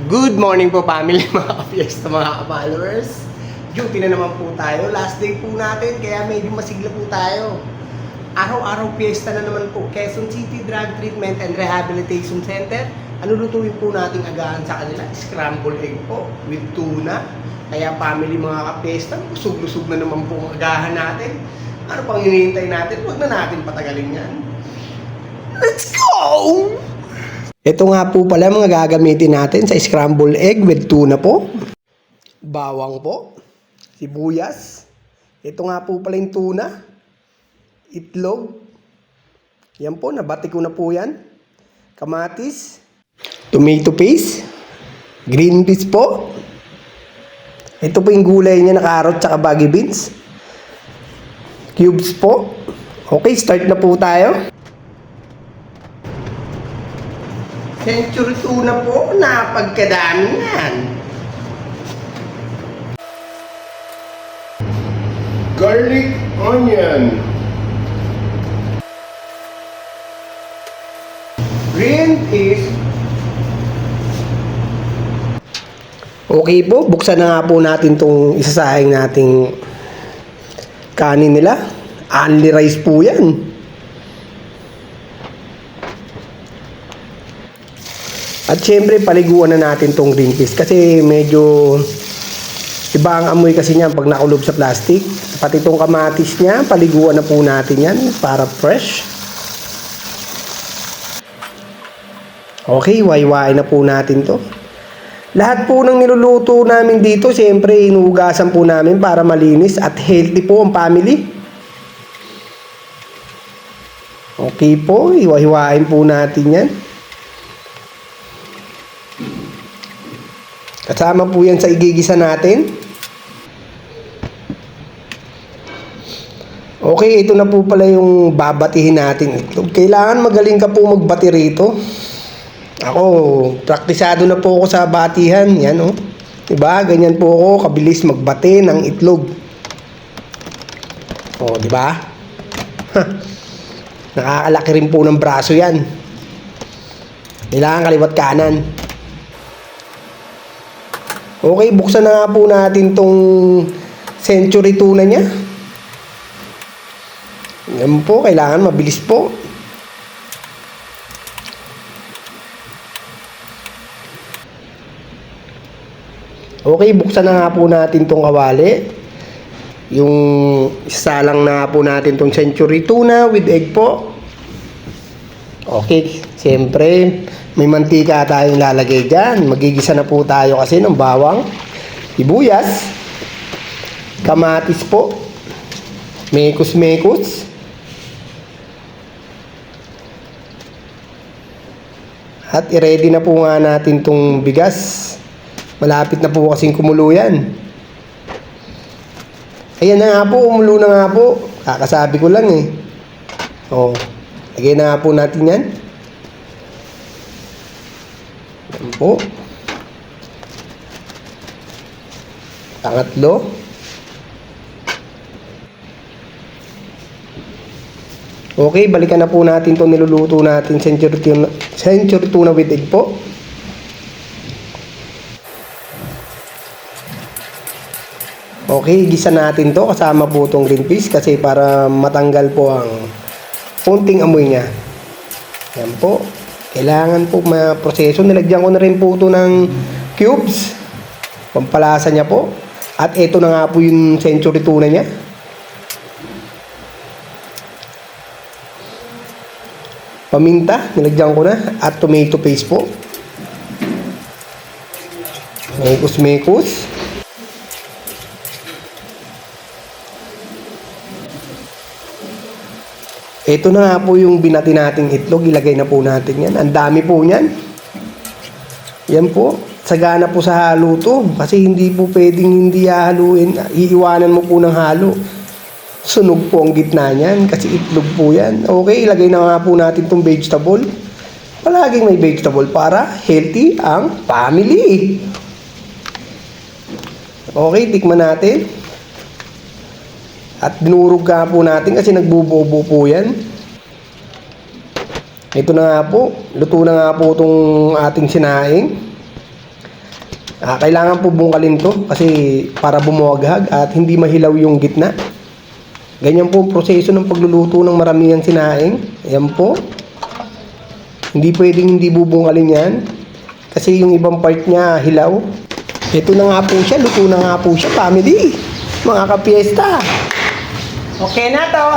Good morning po family, mga ka-fiesta, mga followers. Duty na naman po tayo. Last day po natin, kaya medyo masigla po tayo. Araw-araw fiesta na naman po. Quezon City Drug Treatment and Rehabilitation Center. Ano lutuin po natin agahan sa kanila? Scrambled egg po with tuna. Kaya family, mga ka-fiesta, lusog-lusog na naman po ang agahan natin. Ano pang hinihintay natin? Huwag na natin patagalin yan. Let's go! Ito nga po pala mga gagamitin natin sa scrambled egg with tuna po. Bawang po. Sibuyas. Ito nga po pala yung tuna. Itlog. Yan po, nabati ko na po yan. Kamatis. Tomato paste. Green peas po. Ito po yung gulay niya na carrot tsaka baggy beans. Cubes po. Okay, start na po tayo. Century tuna po, napagkadami yan. Garlic onion. Green peas. Okay po, buksan na nga po natin itong isasahing nating kanin nila. Only rice po yan. At syempre, paliguan na natin tong green peas kasi medyo iba ang amoy kasi niya pag nakulob sa plastic. Pati itong kamatis niya, paliguan na po natin yan para fresh. Okay, wayway na po natin to. Lahat po ng niluluto namin dito, syempre, inuugasan po namin para malinis at healthy po ang family. Okay po, iwahiwain po natin yan. Kasama po yan sa igigisa natin. Okay, ito na po pala yung babatihin natin itlog. Kailangan magaling ka po magbati rito. Ako, praktisado na po ako sa batihan. Yan, oh. Diba? Ganyan po ako, kabilis magbati ng itlog. Oh, diba? Nakakalaki rin po ng braso yan. Kailangan kaliwat kanan. Okay, buksan na nga po natin tong century tuna niya. Yan po, kailangan mabilis po. Okay, buksan na nga po natin tong kawali. Yung isalang na po natin tong century tuna with egg po. Okay, siyempre may mantika tayong lalagay dyan. Magigisa na po tayo kasi ng bawang, sibuyas, kamatis po, mekos-mekos, at i-ready na po nga natin tong bigas. Malapit na po kasing kumulo yan. Ayan na nga po, umulo na nga po. Kakasabi ko lang eh. O, lagay na nga po natin yan. Yan po. Pangatlo. Okay, balikan na po natin itong niluluto natin century tuna with egg po. Okay, gisa natin to kasama po itong green peas kasi para matanggal po ang konting amoy niya. Yan po. Kailangan po ma-proseso. Nilagyan ko na rin po ito ng cubes. Pampalasa niya po. At ito na nga po yung century tuna niya. Paminta, nilagyan ko na. At tomato paste po. Mekos-mekos. Ito na nga po yung binati nating itlog. Ilagay na po natin yan. Ang dami po yan. Yan po. Sagana po sa halo to. Kasi hindi po pwedeng hindi haluin. Iiwanan mo po ng halo. Sunog po ang gitna niyan. Kasi itlog po yan. Okay, ilagay na nga po natin itong vegetable. Palaging may vegetable para healthy ang family. Okay, tikman natin. At dinurog nga po natin kasi nagbubobo po yan. Ito na nga po. Luto na nga po itong ating sinaing. Kailangan po bungkalin to kasi para bumuwaghag at hindi mahilaw yung gitna. Ganyan po ang proseso ng pagluluto ng maramihang sinaing. Ayan po. Hindi pwedeng hindi bubungkalin yan kasi yung ibang part niya hilaw. Ito na nga po siya, luto na nga po siya, family. Mga kapiesta. Okay na to.